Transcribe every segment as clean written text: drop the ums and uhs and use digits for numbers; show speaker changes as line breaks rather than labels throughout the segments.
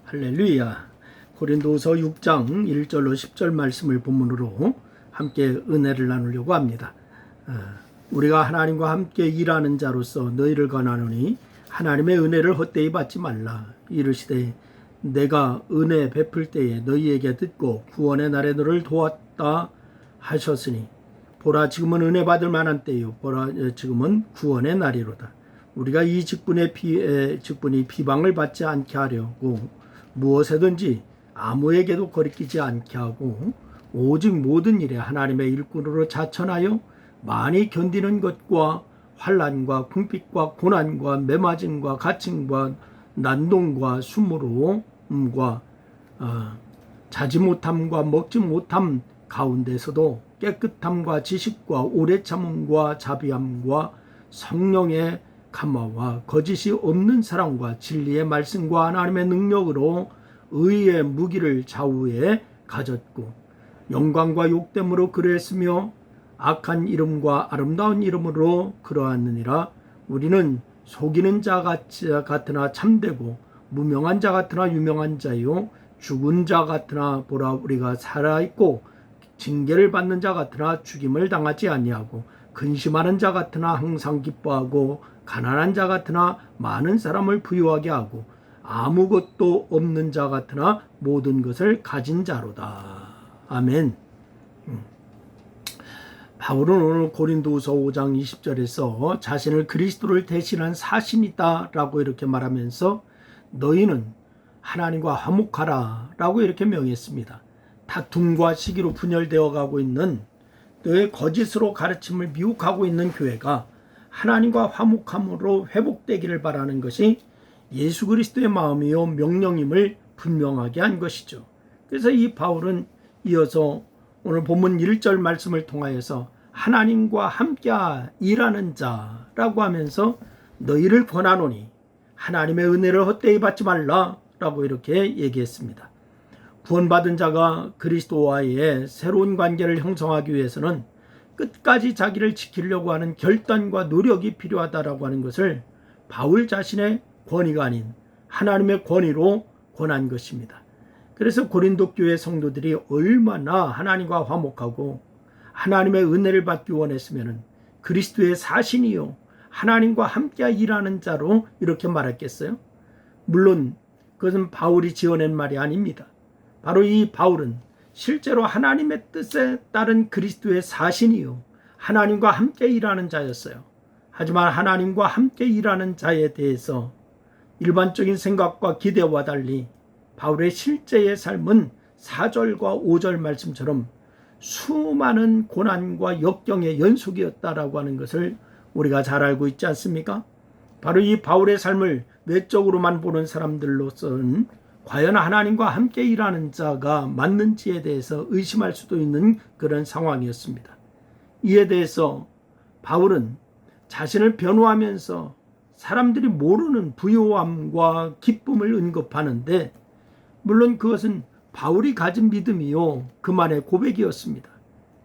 할렐루야. 고린도서 6장 1절로 10절 말씀을 본문으로 함께 은혜를 나누려고 합니다. 우리가 하나님과 함께 일하는 자로서 너희를 권하노니 하나님의 은혜를 헛되이 받지 말라. 이르시되 내가 은혜 베풀 때에 너희에게 듣고 구원의 날에 너를 도왔다 하셨으니 보라 지금은 은혜 받을 만한 때요 보라 지금은 구원의 날이로다. 우리가 이 직분이 비방을 받지 않게 하려고 무엇에든지 아무에게도 거리끼지 않게 하고 오직 모든 일에 하나님의 일꾼으로 자천하여 많이 견디는 것과 환난과 궁핍과 고난과 매맞음과 갇힘과 난동과 숨으로움과 자지 못함과 먹지 못함 가운데서도 깨끗함과 지식과 오래 참음과 자비함과 성령의 감화와 거짓이 없는 사랑과 진리의 말씀과 하나님의 능력으로 의의 무기를 좌우에 가졌고 영광과 욕됨으로 그랬으며 악한 이름과 아름다운 이름으로 그러하느니라. 우리는 속이는 자 같으나 참되고 무명한 자 같으나 유명한 자요 죽은 자 같으나 보라 우리가 살아있고 징계를 받는 자 같으나 죽임을 당하지 아니하고 근심하는 자 같으나 항상 기뻐하고 가난한 자 같으나 많은 사람을 부유하게 하고 아무것도 없는 자 같으나 모든 것을 가진 자로다. 아멘. 바울은 오늘 고린도후서 5장 20절에서 자신을 그리스도를 대신한 사신이다 라고 이렇게 말하면서 너희는 하나님과 화목하라 라고 이렇게 명했습니다. 다툼과 시기로 분열되어 가고 있는 너의 거짓으로 가르침을 미혹하고 있는 교회가 하나님과 화목함으로 회복되기를 바라는 것이 예수 그리스도의 마음이요 명령임을 분명하게 한 것이죠. 그래서 이 바울은 이어서 오늘 본문 1절 말씀을 통하여서 하나님과 함께 일하는 자라고 하면서 너희를 권하노니 하나님의 은혜를 헛되이 받지 말라 라고 이렇게 얘기했습니다. 구원받은 자가 그리스도와의 새로운 관계를 형성하기 위해서는 끝까지 자기를 지키려고 하는 결단과 노력이 필요하다라고 하는 것을 바울 자신의 권위가 아닌 하나님의 권위로 권한 것입니다. 그래서 고린도 교회 성도들이 얼마나 하나님과 화목하고 하나님의 은혜를 받기 원했으면 그리스도의 사신이요 하나님과 함께 일하는 자로 이렇게 말했겠어요? 물론 그것은 바울이 지어낸 말이 아닙니다. 바로 이 바울은 실제로 하나님의 뜻에 따른 그리스도의 사신이요 하나님과 함께 일하는 자였어요. 하지만 하나님과 함께 일하는 자에 대해서 일반적인 생각과 기대와 달리 바울의 실제의 삶은 4절과 5절 말씀처럼 수많은 고난과 역경의 연속이었다라고 하는 것을 우리가 잘 알고 있지 않습니까? 바로 이 바울의 삶을 외적으로만 보는 사람들로서는 과연 하나님과 함께 일하는 자가 맞는지에 대해서 의심할 수도 있는 그런 상황이었습니다. 이에 대해서 바울은 자신을 변호하면서 사람들이 모르는 부요함과 기쁨을 언급하는데 물론 그것은 바울이 가진 믿음이요 그만의 고백이었습니다.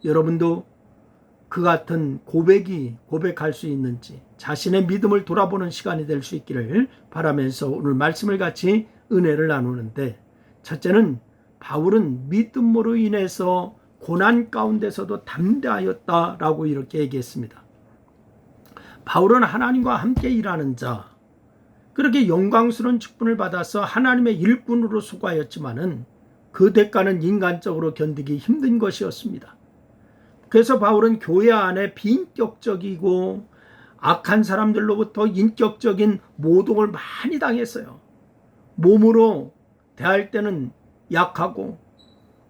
여러분도 그 같은 고백할 수 있는지 자신의 믿음을 돌아보는 시간이 될 수 있기를 바라면서 오늘 말씀을 같이 은혜를 나누는데, 첫째는 바울은 믿음으로 인해서 고난 가운데서도 담대하였다라고 이렇게 얘기했습니다. 바울은 하나님과 함께 일하는 자, 그렇게 영광스러운 직분을 받아서 하나님의 일꾼으로 수고하였지만은 그 대가는 인간적으로 견디기 힘든 것이었습니다. 그래서 바울은 교회 안에 비인격적이고 악한 사람들로부터 인격적인 모독을 많이 당했어요. 몸으로 대할 때는 약하고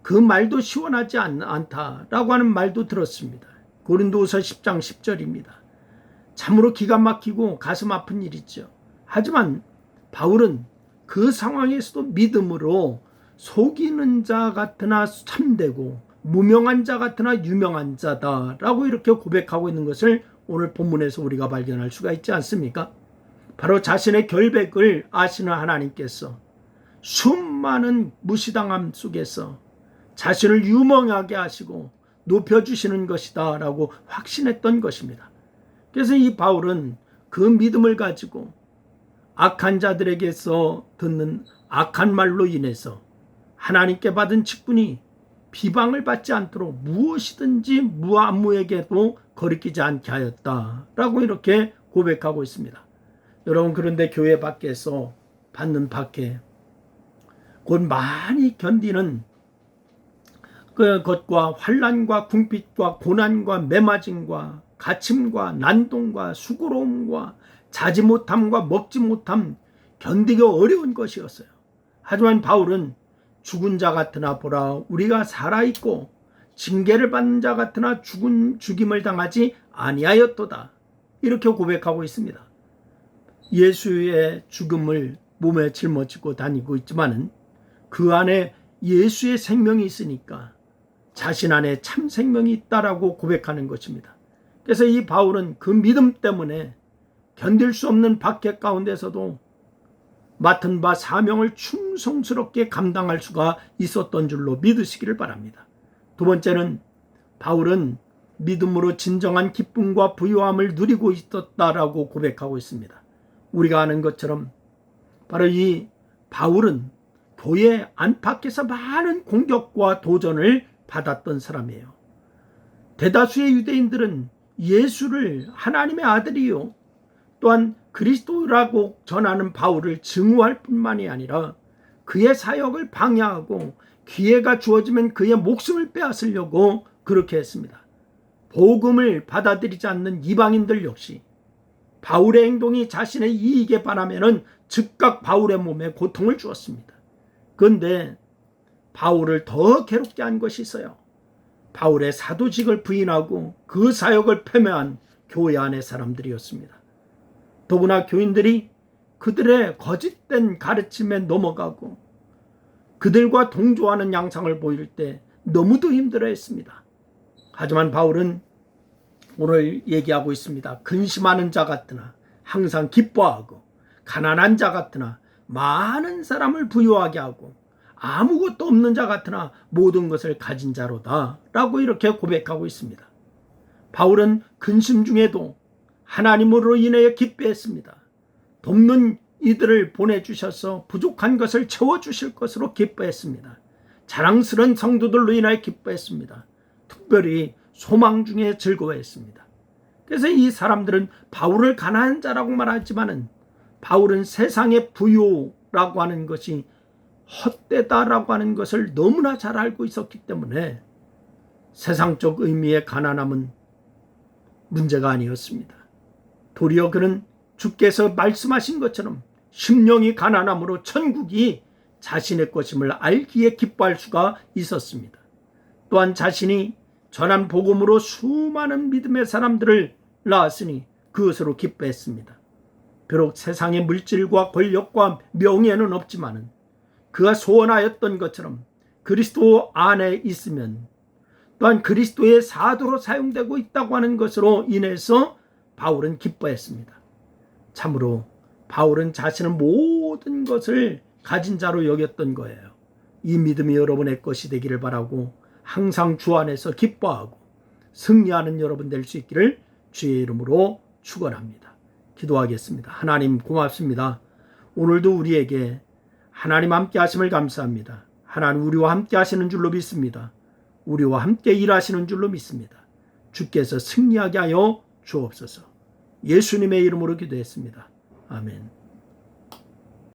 그 말도 시원하지 않다라고 하는 말도 들었습니다. 고린도후서 10장 10절입니다. 참으로 기가 막히고 가슴 아픈 일이죠. 하지만 바울은 그 상황에서도 믿음으로 속이는 자 같으나 참되고 무명한 자 같으나 유명한 자다라고 이렇게 고백하고 있는 것을 오늘 본문에서 우리가 발견할 수가 있지 않습니까? 바로 자신의 결백을 아시는 하나님께서 수많은 무시당함 속에서 자신을 유명하게 하시고 높여주시는 것이다 라고 확신했던 것입니다. 그래서 이 바울은 그 믿음을 가지고 악한 자들에게서 듣는 악한 말로 인해서 하나님께 받은 직분이 비방을 받지 않도록 무엇이든지 무아무에게도 거리끼지 않게 하였다라고 이렇게 고백하고 있습니다. 여러분, 그런데 교회 밖에서 받는 박해, 곧 많이 견디는 그것과 환난과 궁핍과 고난과 매맞음과 갇힘과 난동과 수고로움과 자지 못함과 먹지 못함, 견디기 어려운 것이었어요. 하지만 바울은 죽은 자 같으나 보라, 우리가 살아있고 징계를 받는 자 같으나 죽임을 당하지 아니하였도다, 이렇게 고백하고 있습니다. 예수의 죽음을 몸에 짊어지고 다니고 있지만은 그 안에 예수의 생명이 있으니까 자신 안에 참 생명이 있다라고 고백하는 것입니다. 그래서 이 바울은 그 믿음 때문에 견딜 수 없는 박해 가운데서도 맡은 바 사명을 충성스럽게 감당할 수가 있었던 줄로 믿으시기를 바랍니다. 두 번째는 바울은 믿음으로 진정한 기쁨과 부유함을 누리고 있었다라고 고백하고 있습니다. 우리가 아는 것처럼 바로 이 바울은 교회 안팎에서 많은 공격과 도전을 받았던 사람이에요. 대다수의 유대인들은 예수를 하나님의 아들이요, 또한 그리스도라고 전하는 바울을 증오할 뿐만이 아니라 그의 사역을 방해하고 기회가 주어지면 그의 목숨을 빼앗으려고 그렇게 했습니다. 복음을 받아들이지 않는 이방인들 역시 바울의 행동이 자신의 이익에 반하면 즉각 바울의 몸에 고통을 주었습니다. 그런데 바울을 더 괴롭게 한 것이 있어요. 바울의 사도직을 부인하고 그 사역을 패배한 교회 안의 사람들이었습니다. 더구나 교인들이 그들의 거짓된 가르침에 넘어가고 그들과 동조하는 양상을 보일 때 너무도 힘들어했습니다. 하지만 바울은 오늘 얘기하고 있습니다. 근심하는 자 같으나 항상 기뻐하고, 가난한 자 같으나 많은 사람을 부유하게 하고, 아무것도 없는 자 같으나 모든 것을 가진 자로다 라고 이렇게 고백하고 있습니다. 바울은 근심 중에도 하나님으로 인하여 기뻐했습니다. 돕는 이들을 보내주셔서 부족한 것을 채워주실 것으로 기뻐했습니다. 자랑스러운 성도들로 인하여 기뻐했습니다. 특별히 소망 중에 즐거워했습니다. 그래서 이 사람들은 바울을 가난한 자라고 말하지만은 바울은 세상의 부요라고 하는 것이 헛되다라고 하는 것을 너무나 잘 알고 있었기 때문에 세상적 의미의 가난함은 문제가 아니었습니다. 도리어 그는 주께서 말씀하신 것처럼 심령이 가난함으로 천국이 자신의 것임을 알기에 기뻐할 수가 있었습니다. 또한 자신이 전한 복음으로 수많은 믿음의 사람들을 낳았으니 그것으로 기뻐했습니다. 비록 세상의 물질과 권력과 명예는 없지만은 그가 소원하였던 것처럼 그리스도 안에 있으면 또한 그리스도의 사도로 사용되고 있다고 하는 것으로 인해서 바울은 기뻐했습니다. 참으로 바울은 자신은 모든 것을 가진 자로 여겼던 거예요. 이 믿음이 여러분의 것이 되기를 바라고 항상 주 안에서 기뻐하고 승리하는 여러분 될 수 있기를 주의 이름으로 축원합니다. 기도하겠습니다. 하나님 고맙습니다. 오늘도 우리에게 하나님 함께 하심을 감사합니다. 하나님 우리와 함께 하시는 줄로 믿습니다. 우리와 함께 일하시는 줄로 믿습니다. 주께서 승리하게 하여 주옵소서. 예수님의 이름으로 기도했습니다. 아멘.